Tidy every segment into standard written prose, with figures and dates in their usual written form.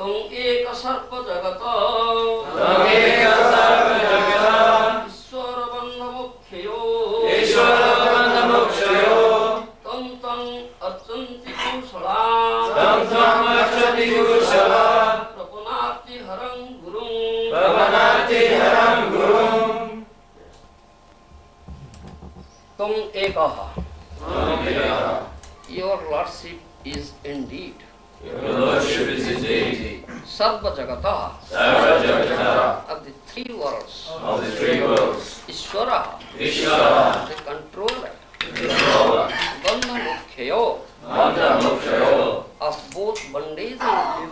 Tung eka sarpa jagata Ishvara bandha mukhyo Tam tam archanti kushala Prapanati harang gurum Tum ekaha. Your lordship is indeed. Sarva Jagata. Of the three worlds. Ishvara. The controller. Bandha mukhyo. Of both bondage and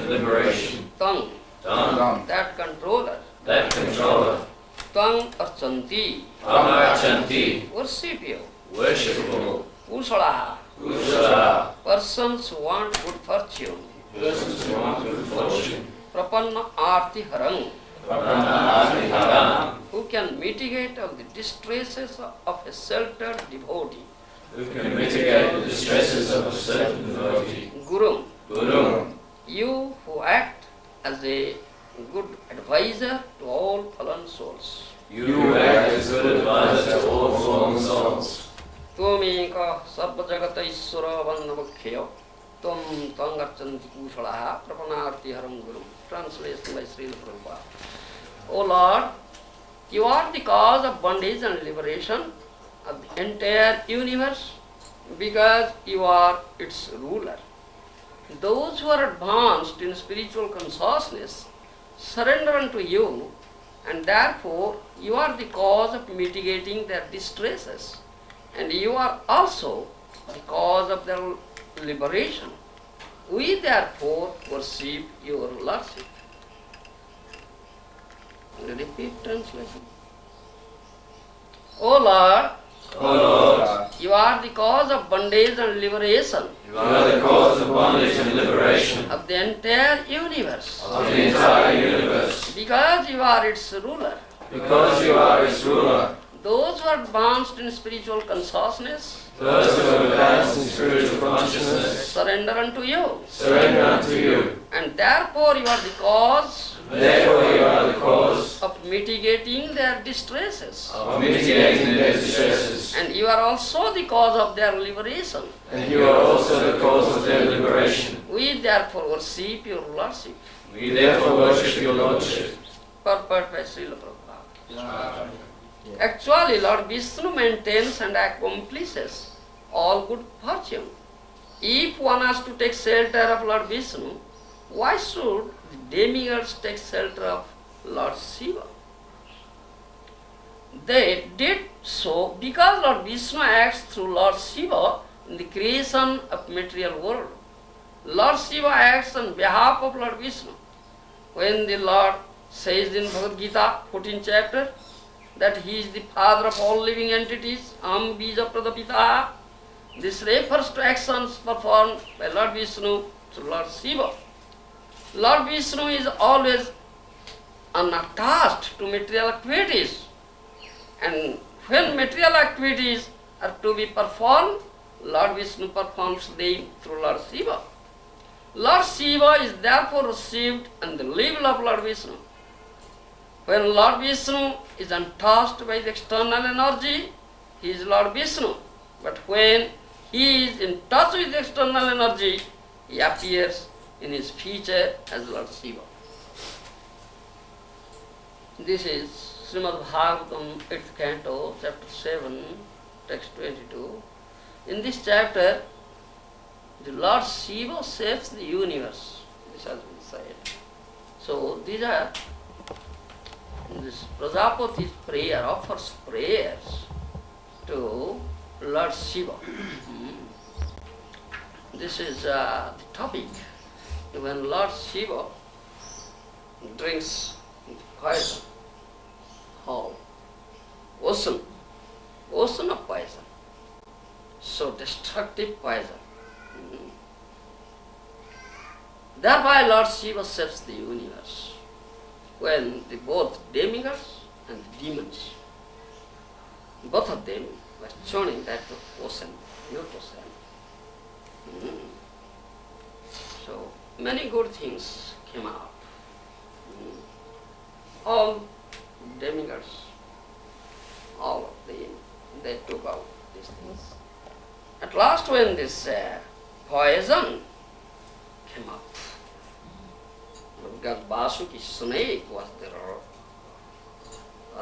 liberation. Tongue. That controller. Tang archanti. Worship you. Kusalaha. Persons who want good fortune. Prapanna arti harang. Who can mitigate of the distresses of a sheltered devotee. Guru. You who act as a good advisor to all fallen souls. Tumika sabba jagata isvara vandhamukhyo tum tangarchanti kushalaha prapanarti haram guru. Translation by Srila Prabhupada. O Lord, you are the cause of bondage and liberation of the entire universe because you are its ruler. Those who are advanced in spiritual consciousness surrender unto you, and therefore you are the cause of mitigating their distresses, and you are also the cause of their liberation. We therefore worship your lordship. Repeat translation. O Lord, you are the cause of bondage and liberation. Of the entire universe. Because you are its ruler. Those who are advanced in spiritual consciousness. Surrender unto you. And therefore you are the cause. Of mitigating their distresses. And you are also the cause of their liberation. We therefore worship your lordship. Purport by Srila Prabhupada. Actually, Lord Vishnu maintains and accomplishes all good fortune. If one has to take shelter of Lord Vishnu, why should the demigods take shelter of Lord Shiva? They did so because Lord Vishnu acts through Lord Shiva in the creation of material world. Lord Shiva acts on behalf of Lord Vishnu. When the Lord says in Bhagavad Gita, 14th chapter, that he is the father of all living entities, Am Bija Pradapita, this refers to actions performed by Lord Vishnu through Lord Shiva. Lord Vishnu is always unattached to material activities, and when material activities are to be performed, Lord Vishnu performs them through Lord Shiva. Lord Shiva is therefore received on the level of Lord Vishnu. When Lord Vishnu is untouched by the external energy, he is Lord Vishnu. But when he is in touch with the external energy, he appears in his feature as Lord Shiva. This is Srimad Bhagavatam, 8th canto, chapter 7, text 22. In this chapter, the Lord Shiva saves the universe. This has been said. So these are this Prajapati's prayer offers prayers to Lord Shiva. This is the topic. When Lord Shiva drinks poison, ocean of poison, so destructive poison. Thereby Lord Shiva saves the universe. When both demigods and the demons, both of them were thrown in that ocean, pure ocean. So many good things came out. All demigods, all of them, they took out these things. At last when this poison came up, because Vasuki snake was the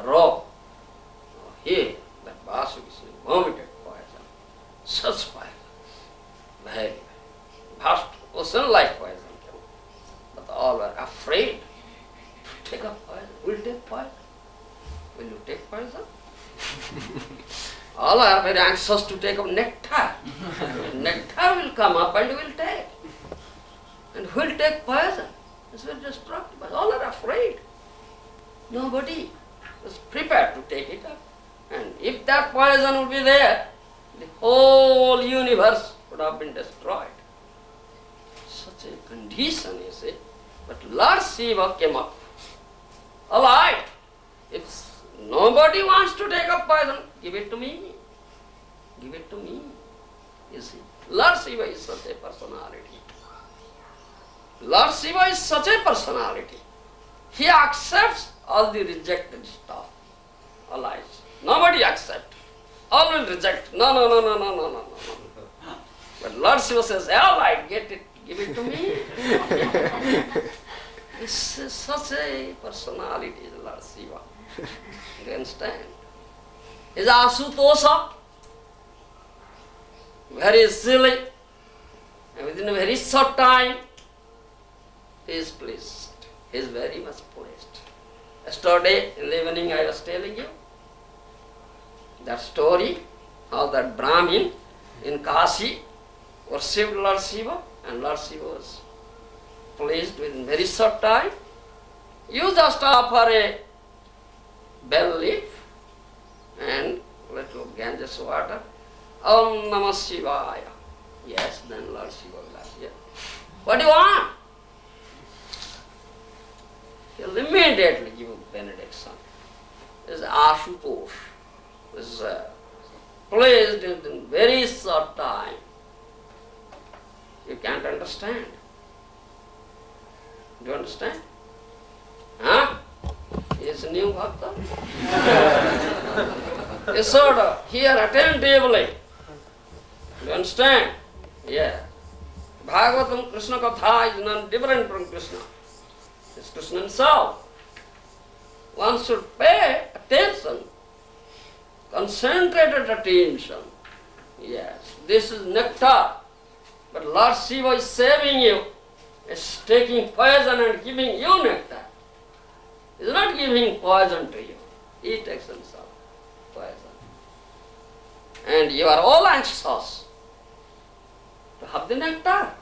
raw. Here, that Vasuki snake vomited poison. Such poison. Very vast ocean-like poison came up. But all were afraid to take up poison. Will you take poison? Will you take poison? All are very anxious to take up nectar. Nectar will come up and will take. And who will take poison? It's very destructive. But all are afraid. Nobody was prepared to take it up. And if that poison would be there, the whole universe would have been destroyed. Such a condition, you see. But Lord Shiva came up, alive. If nobody wants to take up poison, give it to me. Give it to me. You see, Lord Shiva is such a personality. Lord Shiva is such a personality. He accepts all the rejected stuff. Alive. Nobody accepts. All will reject. No, no, no, no, no, no, no, no. But Lord Shiva says, all right, get it, give it to me. This is such a personality, Lord Shiva. You understand? Is Asutosha, very silly, and within a very short time, he is pleased. He is very much pleased. Yesterday in the evening I was telling you that story how that Brahmin in Kashi worshipped Lord Shiva, and Lord Shiva was pleased within very short time. You just offer a bell leaf and little Ganges water. Om Namah Shivaya. Yes, then Lord Shiva will ask, yeah. What do you want? He'll immediately give a benediction. This is Ashutosh. This is placed in very short time. You can't understand. Do you understand? Huh? He is a new bhakta. You should hear attentively. Do you understand? Yeah. Bhagavatam, Krishna Katha is none different from Krishna. It's Krishna himself. One should pay attention, concentrated attention. Yes, this is nectar. But Lord Shiva is saving you. Is taking poison and giving you nectar. He is not giving poison to you. He takes himself poison. And you are all anxious to have the nectar.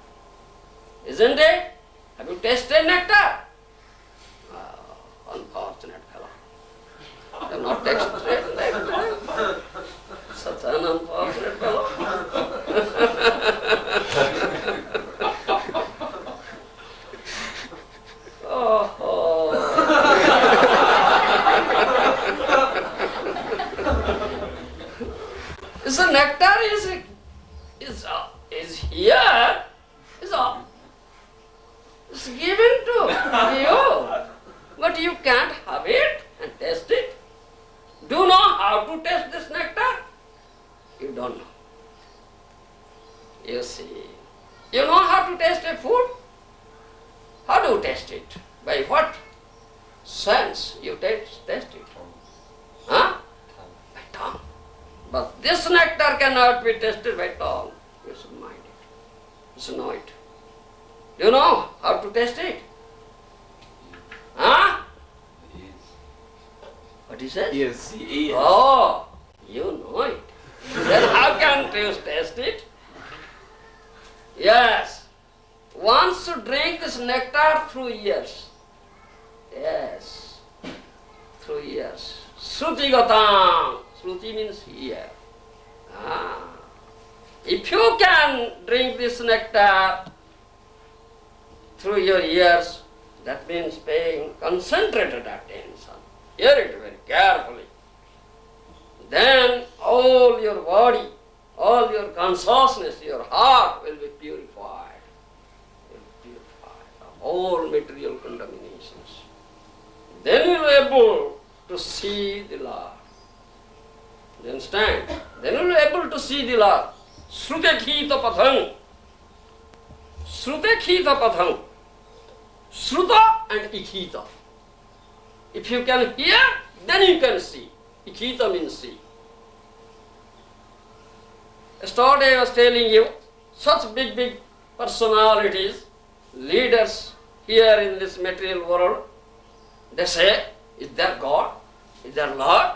Isn't it? Have you tasted nectar? Unfortunate fellow. You have not tasted nectar. Such an unfortunate fellow. So nectar is here, it's given to you, but you can't have it and taste it. Do you know how to taste this nectar? You don't know. You see, you know how to taste a food? How do you taste it? By what sense you taste it? Huh? By tongue. But this nectar cannot be tasted by tongue. You should mind it. You should know it. Do you know how to taste it? Huh? Yes. What is it? Yes, yes. Oh, you know it. Then how can you taste it? Yes. One should drink this nectar through ears. Yes. Through ears. Srutigatam. Shruti means ear. If you can drink this nectar through your ears, that means paying concentrated attention. Hear it very carefully. Then all your body, all your consciousness, your heart will be purified. Will be purified. all material contaminations. Then you will be able to see the Lord. You understand? Then you will be able to see the Lord. Shrute khita patham. Shrute khita patham. Shruta and ikhita. If you can hear, then you can see. Ikhita means see. Yesterday I was telling you, such big personalities, leaders here in this material world, they say, is there God? Is there Lord?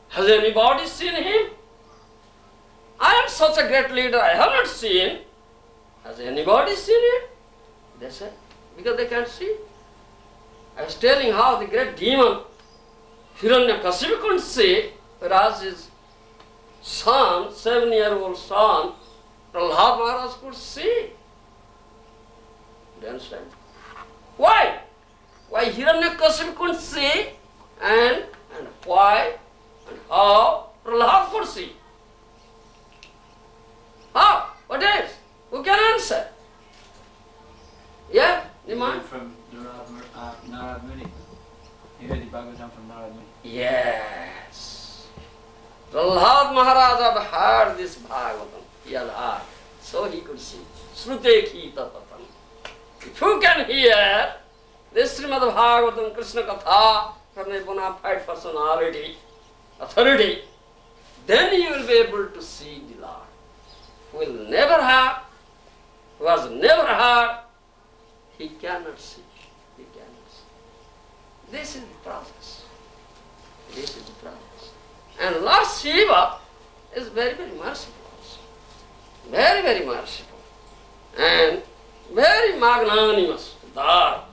Has anybody seen him? I am such a great leader, I have not seen. Has anybody seen it? They say, because they can't see. I was telling how the great demon, Hiranyakasipu, couldn't see, whereas his son, 7-year-old son, Prahlad Maharaj could see. Do you understand? Why? Why Hiranyakasipu couldn't see, and why and how Prahlad could see? How? What is? Who can answer? Yeah? Niman? From Narad Muni. You heard the Bhagavatam from Narad Muni. Yes. Prahlad Maharaj had heard this Bhagavatam. He had heard. So he could see. Shrute khita patam. If you can hear this Srimad Bhagavatam, Krishna Katha, from a bona fide personality, authority, then you will be able to see the Lord. Who will never have, who has never heard, he cannot see. He cannot see. This is the process. This is the process. And Lord Shiva is very merciful also. Very merciful. And very magnanimous. Dar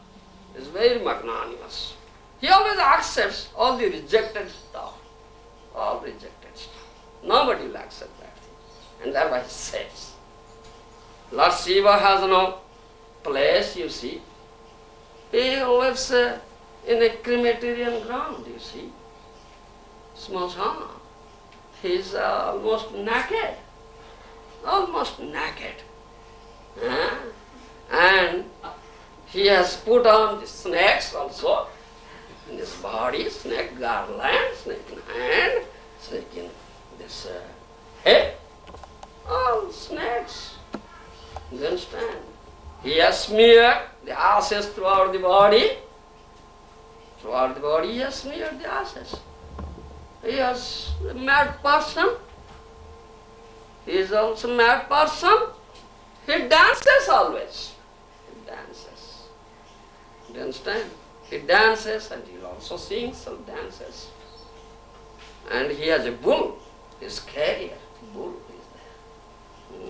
is very magnanimous. He always accepts all the rejected stuff. All rejected stuff. Nobody will accept that thing. And that's why he says. Lord Shiva has no place, you see. He lives in a crematorium ground, you see. Smasana. He is almost naked. Almost naked. And he has put on the snakes also in his body, snake garland, snake in hand, snake in this head. All snakes. You understand? He has smeared the ashes throughout the body. Throughout the body he has smeared the ashes. He is a mad person. He is also a mad person. He dances always. He dances. You understand? He dances and he also sings some dances. And he has a bull, his carrier. Bull is there.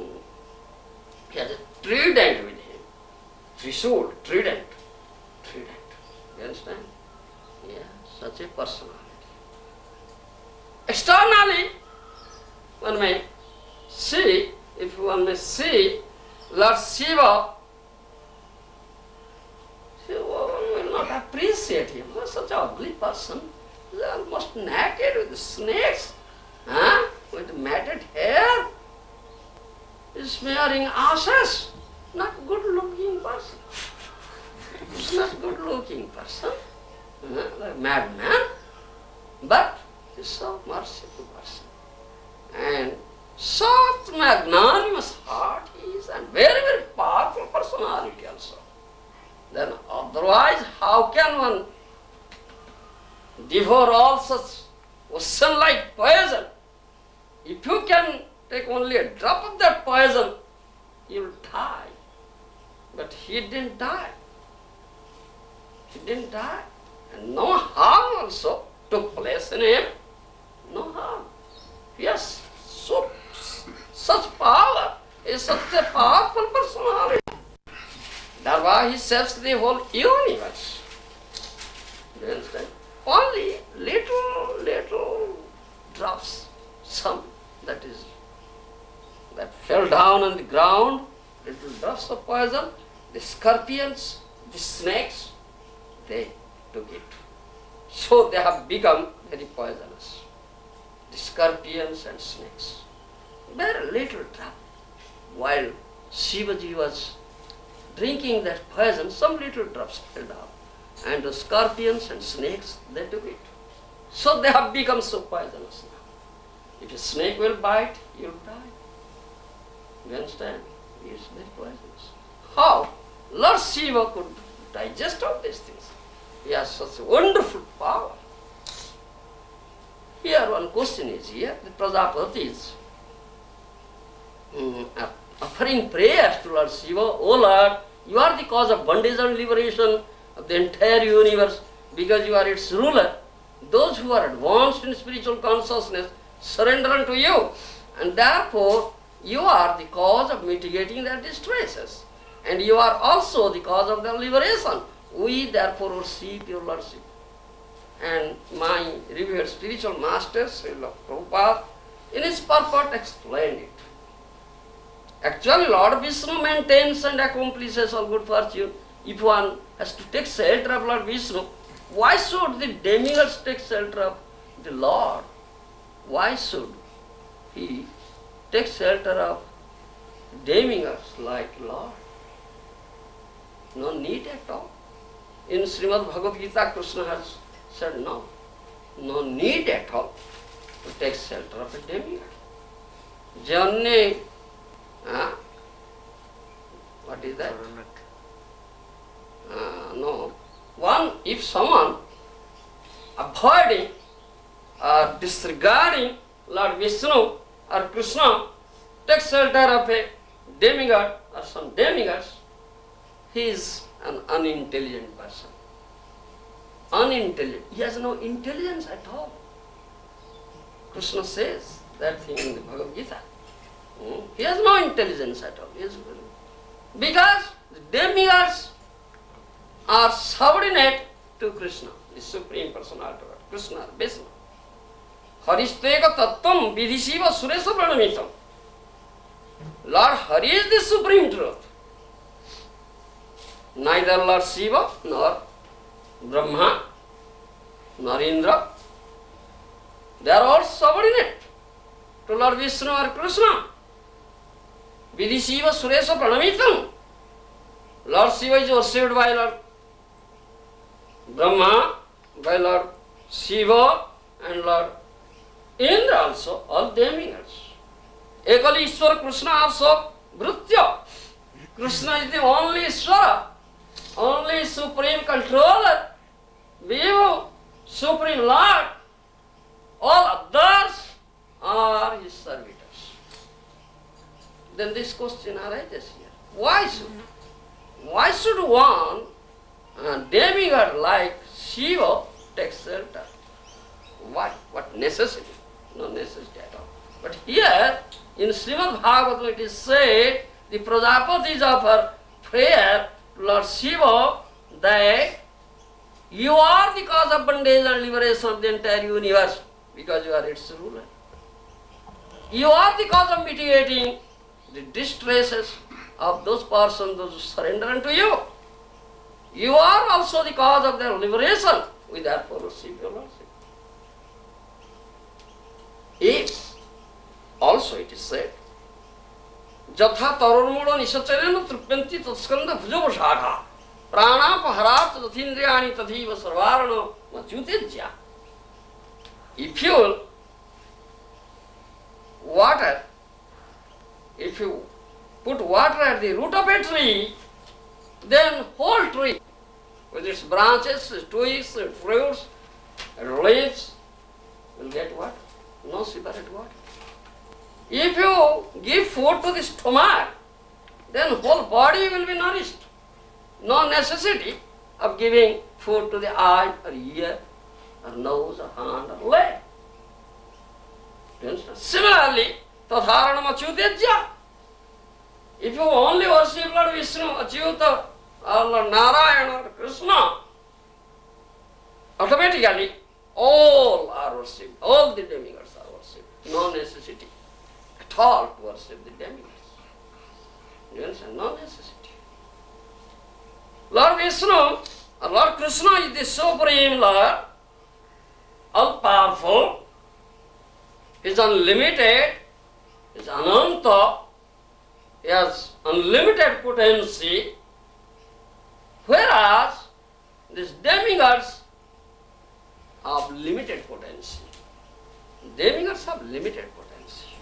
He has a trident with him. Trishul, trident. You understand? Yeah, such a personality. Externally, one may see, if one may see Lord Shiva, one will not appreciate him. He is such an ugly person. He is almost naked with snakes, with matted hair. He is smearing ashes. Not good looking person. He's not good looking person. Like madman. But he's so merciful person. And such magnanimous heart he is, and very powerful personality also. Then otherwise, how can one devour all such ocean-like poison? If you can take only a drop of that poison, you will die. But he didn't die. He didn't die. And no harm also took place in him. No harm. Yes, such power is such a powerful personality. That's why he saves the whole universe. Do you understand? Only little drops, some that fell down on the ground, little drops of poison, the scorpions, the snakes, they took it. So they have become very poisonous. The scorpions and snakes. Very little drop. While Shivaji was drinking that poison, some little drops fell down. And the scorpions and snakes, they took it. So they have become so poisonous now. If a snake will bite, you'll die. You understand? It's very poisonous. How? Lord Shiva could digest all these things. He has such a wonderful power. Here one question is here, the Prajapatis offering prayers to Lord Shiva, O Lord, you are the cause of bondage and liberation of the entire universe because you are its ruler. Those who are advanced in spiritual consciousness surrender unto you, and therefore you are the cause of mitigating their distresses, and you are also the cause of their liberation. We therefore worship your Lordship. And my revered spiritual master, Srila Prabhupada, in his purport explained it. Actually, Lord Vishnu maintains and accomplishes all good fortune. If one has to take shelter of Lord Vishnu, why should the demigods take shelter of the Lord? Why should he take shelter of demigods like Lord? No need at all. In Srimad Bhagavad Gita, Krishna has said no need at all to take shelter of a demigod. Janne, what is that? No. One, if someone avoiding or disregarding Lord Vishnu or Krishna takes shelter of a demigod or some demigods, he is an unintelligent person. Unintelligent. He has no intelligence at all. Krishna says that thing in the Bhagavad Gita. He has no intelligence at all. Because the demigods are subordinate to Krishna, the Supreme Personality of God, Krishna, Vishnu. Haristeka tattvam vidhishiva suresa pranamitam. Lord Hari is the Supreme Truth. Neither Lord Shiva nor Brahma nor Indra, they are all subordinate to Lord Vishnu or Krishna. Vidhi Shiva Suresa Pranamitam. Lord Shiva is worshipped by Lord Brahma, by Lord Shiva and Lord Indra also, all demigods. Ekali Ishwar Krishna also Bhrutya. Krishna is the only Ishvara, only Supreme Controller, Vivo, Supreme Lord. All others are his servitors. Then this question arises here. Why should one demigod like Shiva take shelter? Why? What necessity? No necessity at all. But here in Srimad Bhagavatam it is said, the Prajapatis offer prayer to Lord Shiva that you are the cause of bondage and liberation of the entire universe because you are its ruler. You are the cause of mitigating the distresses of those persons who surrender unto you. You are also the cause of their liberation. We therefore receive your Lordship. If also it is said, Jatha tarurmuda nisacharena tripyanti tatskanda bhujavashakha pranapaharaat tathindriyani tathiva sarvarana machyutejya. If you water, if you put water at the root of a tree, then whole tree with its branches, its twigs, its fruits, and leaves will get what? No separate water. If you give food to the stomach, then whole body will be nourished. No necessity of giving food to the eye or ear or nose or hand or leg. Similarly, tatharanam achyutejya. If you only worship Lord Vishnu, Achyuta, or Lord Narayana or Krishna, automatically all are worshipped, all the demigods are worshipped. No necessity at all to worship the demigods. You understand? No necessity. Lord Vishnu or Lord Krishna is the Supreme Lord, all powerful, is unlimited, is ananta, he has unlimited potency, Whereas these demigods have limited potency. Demigods have limited potency.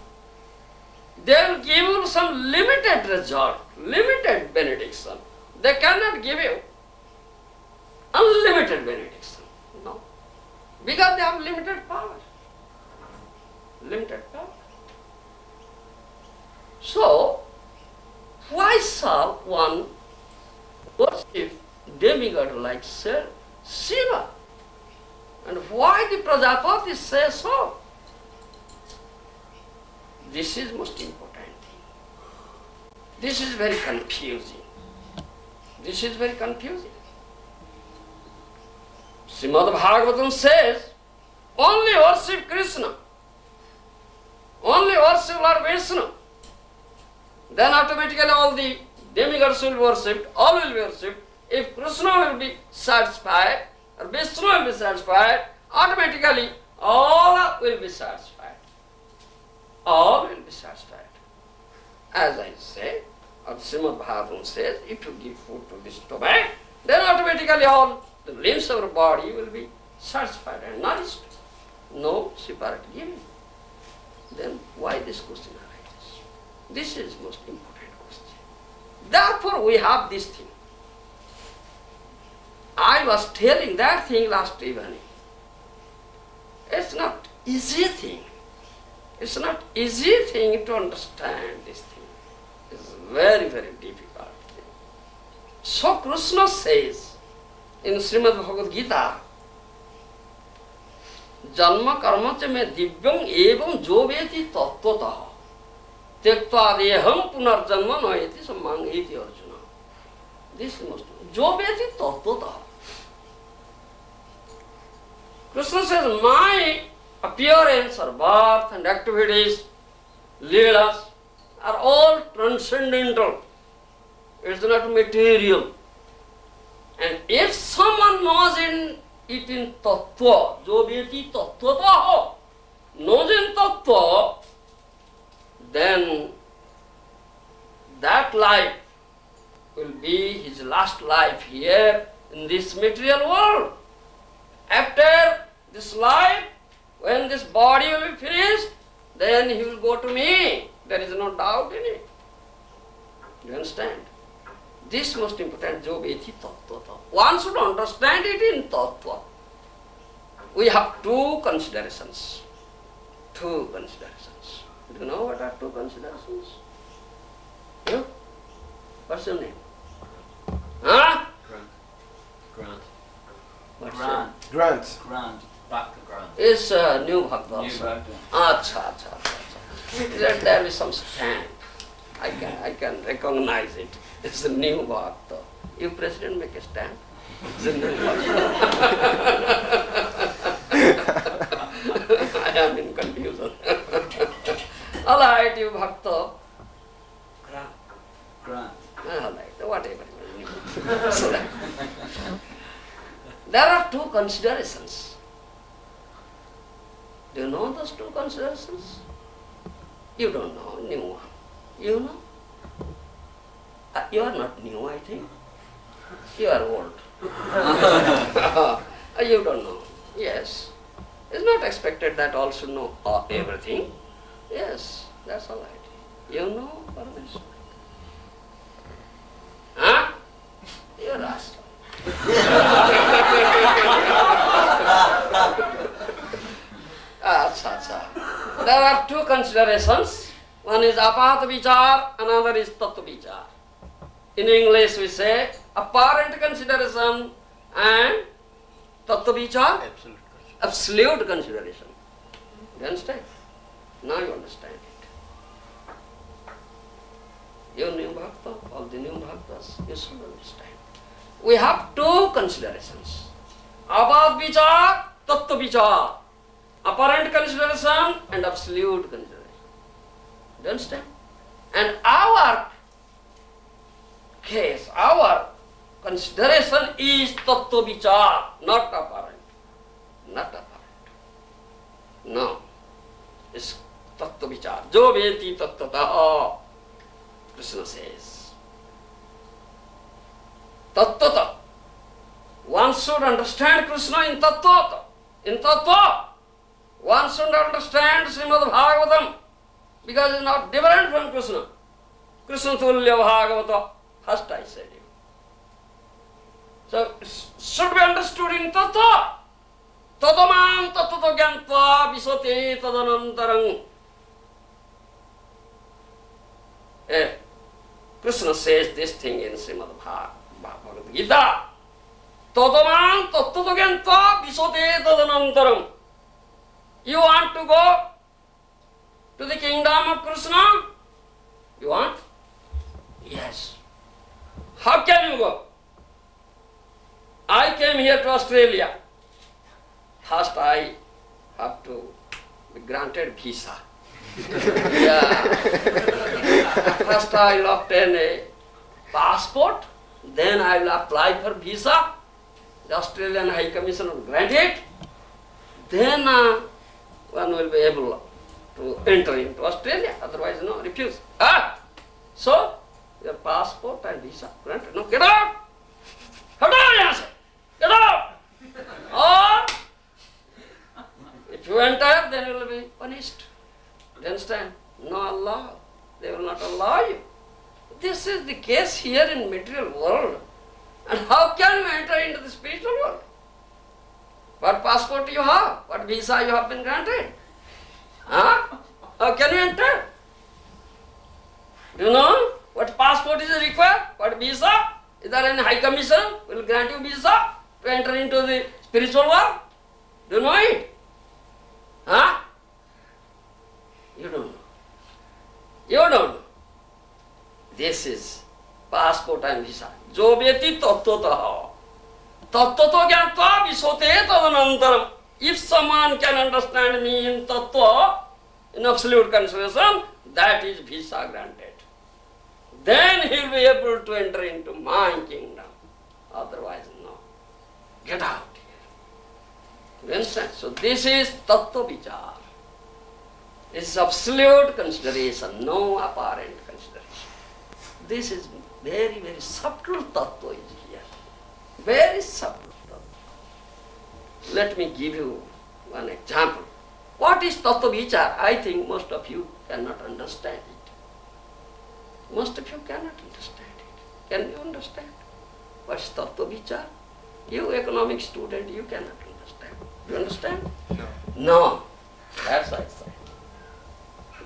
They will give you some limited result, limited benediction. They cannot give you unlimited benediction. No. Because they have limited power. Limited power. So, why shall one worship demigod like Shiva? And why the Prajapati says so? This is most important thing. This is very confusing. This is very confusing. Srimad Bhagavatam says, only worship Krishna. Only worship Lord Vishnu. Then automatically all the demigods will be worshipped, all will be worshipped. If Krishna will be satisfied, or Vishnu will be satisfied, automatically all will be satisfied. All will be satisfied. As I say, or Srimad Bhagavatam says, if you give food to the stomach, then automatically all the limbs of the body will be satisfied and nourished. No separate giving. Then why this question arises? This is most important question. Therefore we have this thing. I was telling that thing last evening. It's not easy thing. It's not easy thing to understand this thing. It's very, very difficult thing. So Krishna says in Srimad Bhagavad Gita, Janma karma cha me divyam evam jo veti tattvataha tyaktva deham punarjanma noeti sammangeti Arjuna. This is most jo veti tattvataha. Krishna says, my appearance or birth and activities, leelas, are all transcendental. It's not material. And if someone knows it in tattva, jo veti tattvataha, knows in tattva, then that life will be his last life here in this material world. After this life, when this body will be finished, then he will go to me. There is no doubt in it. You understand? This most important, jo veti tattvata. One should understand it in tattva. We have two considerations. Two considerations. Do you know what are two considerations? You? What's your name? Huh? Grant. What's Grant. Grant. Background. It's new bhakta. New bhakta. Acha. There will be some stamp. I can recognize it. It's a new bhakta. You president make a stamp. It's a new bhakta. I am in confusion. All right, you bhakta. Grant. All right, whatever. So that, there are two considerations. Do you know those two considerations? You don't know, new one. You know? You are not new, I think. You are old. You don't know. Yes. It's not expected that all should know everything. Yes, that's all right. You know, Bhubaneswar. Huh? You're asked. There are two considerations. One is apata vichar, another is tattva vichar. In English we say apparent consideration and tattva vichar, absolute consideration. You understand? Now you understand it. You new bhakta, all the new bhaktas, you should understand. We have two considerations. Apad vichar, tattva vichar. Apparent consideration and absolute consideration. Do you understand? And our case, our consideration is tattva vichar, not apparent. Not apparent. No. It's tattva vichar. Jo veti tattvataha. Krishna says. Tattvata. one should understand Krishna in tattva. In tattva, one should understand Srimad Bhagavatam because it is not different from Krishna. Krishna Tulya Bhagavata, first I said it. So, should be understood in tattva. Tadamam tattva gyantva visate tadanantarang. Krishna says this thing in Srimad Bhagavad Gita. Tadamam tattva gyantva visate tadanantarang. You want to go to the kingdom of Krishna? You want? Yes. How can you go? I came here to Australia. First I have to be granted visa. Yeah. First I will obtain a passport, then I will apply for visa. The Australian High Commission will grant it. Then one will be able to enter into Australia, otherwise no, refuse. So, your passport and visa granted. No, get out! Get out, yes! Get out! Or, if you enter, then you will be punished. Do you understand? No allow. They will not allow you. This is the case here in material world. And how can you enter into the spiritual world? What passport you have? What visa you have been granted? How can you enter? Do you know what passport is required? What visa? Is there any high commission will grant you visa to enter into the spiritual world? Do you know it? You don't know. You don't know. This is passport and visa. Jo vyeti tattva tattva gyantva visote tadanantaram. If someone can understand me in tattva, in absolute consideration, that is visa granted. Then he will be able to enter into my kingdom. Otherwise, no. Get out here. You understand? So this is tattva vichar. This is absolute consideration, no apparent consideration. This is very, very subtle tattva is here. Very subtle tattva. Let me give you one example. What is tattva vichar? I think most of you cannot understand it. Most of you cannot understand it. Can you understand? What is tattva vichar? You economic student, you cannot understand. Do you understand? No. No. That's I say.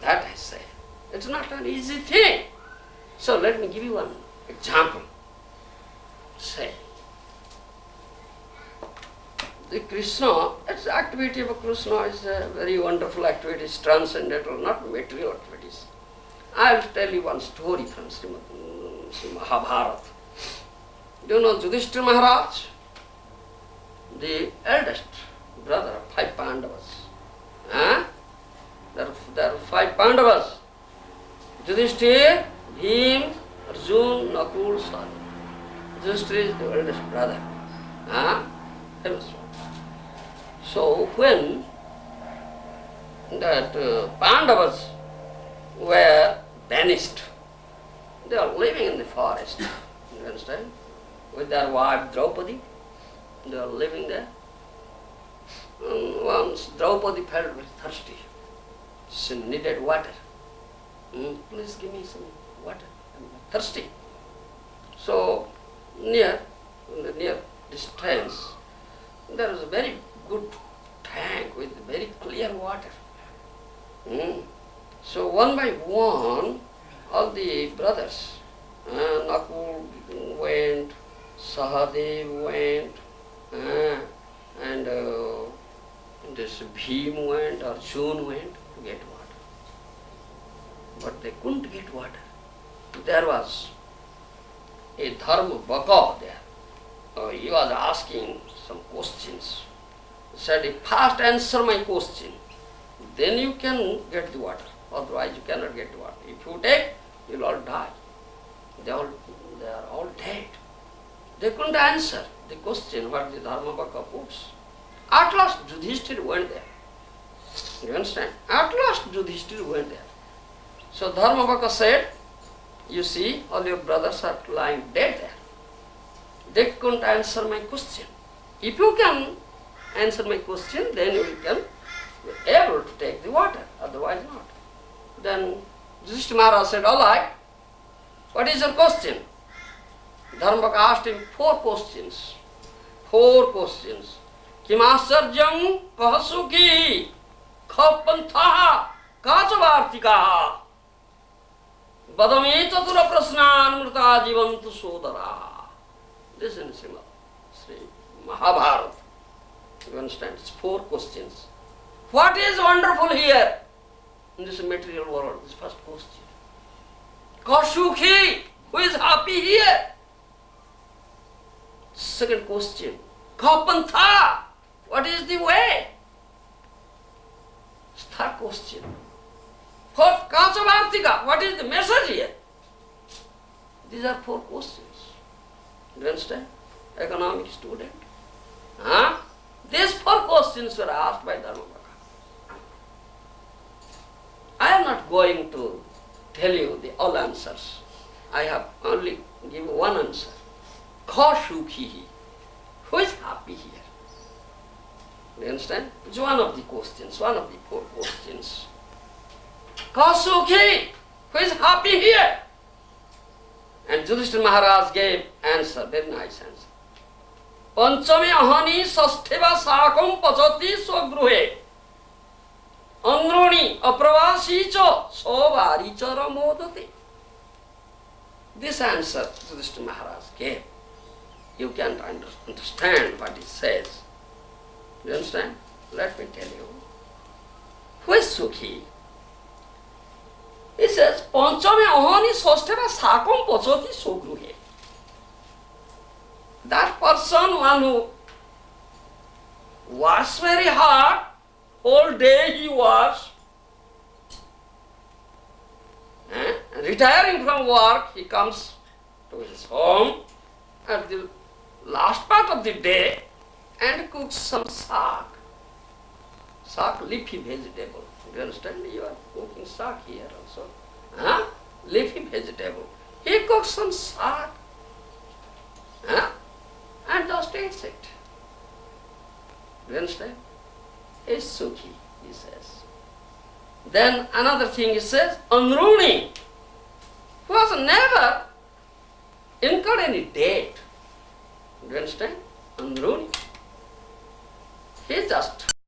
That I say. It's not an easy thing. So let me give you one example. Say, the Krishna, its activity of Krishna is a very wonderful activity, it's transcendental, not material activities. I will tell you one story from Srimad Mahabharata. Do you know Yudhishthira Maharaj? The eldest brother of 5 Pandavas. There are 5 Pandavas. Yudhishthira, Bhim, Arjun, Nakul, Sahdev. Yudhishthira is the eldest brother. So when that Pandavas were banished, they are living in the forest, you understand, with their wife Draupadi, they are living there. Once Draupadi felt very thirsty, she needed water. Please give me some water, I'm thirsty. So near distance, there is a very good tank with very clear water. So one by one, all the brothers, Nakul went, Sahadev went, and this Bhim went, Arjun went to get water. But they couldn't get water. There was a Dharma Baka there. He was asking some questions. He said, if first answer my question, then you can get the water. Otherwise you cannot get the water. If you take, you will all die. They are all dead. They couldn't answer the question what the Dharma Baka puts. At last Yudhishthira went there. You understand? At last Yudhishthira went there. So Dharma Baka said, you see, all your brothers are lying dead there. They couldn't answer my question. If you can answer my question, then you can be able to take the water, otherwise not. Then Yudhishthira Maharaj said, all right, what is your question? Dharmaka asked him 4 questions. 4 questions. Kimasarjam kahasuki khapantha kachavartikaha badame chatura prasnan mrita jivantu sodara. Listen, Sri Mahabharata. You understand? It's 4 questions. What is wonderful here in this material world? This first question. Kasukhi, who is happy here? Second question. Kapantha, what is the way? Third question. Fourth, Kachavartika, what is the message here? These are 4 questions. Do you understand? Economic student. Huh? These 4 questions were asked by Dharmabhaka. I am not going to tell you the all answers. I have only given one answer. Kasukhi, who is happy here? Do you understand? It's one of the questions, one of the 4 questions. Kasukhi, who is happy here? And Yudhishthira Maharaj gave answer, very nice answer. Panchame ahani sastheva sakam pachati swagruhe androni apravasi cha savari chara modati. This answer Yudhishthira Maharaj gave. You can't understand what it says. You understand? Let me tell you. Who is Sukhi? He says, Panchame ahani sastheva sakam pachati swagruhe. That person, one who works very hard, whole day he works, retiring from work, he comes to his home at the last part of the day and cooks some saag. Saag, leafy vegetable. Do you understand? You are cooking saag here also. Leafy vegetable. He cooks some saag. And just eats it. Do you understand? Is Sukhi, he says. Then another thing he says, Anruni, who has never incurred any debt. Do you understand? Anruni. He just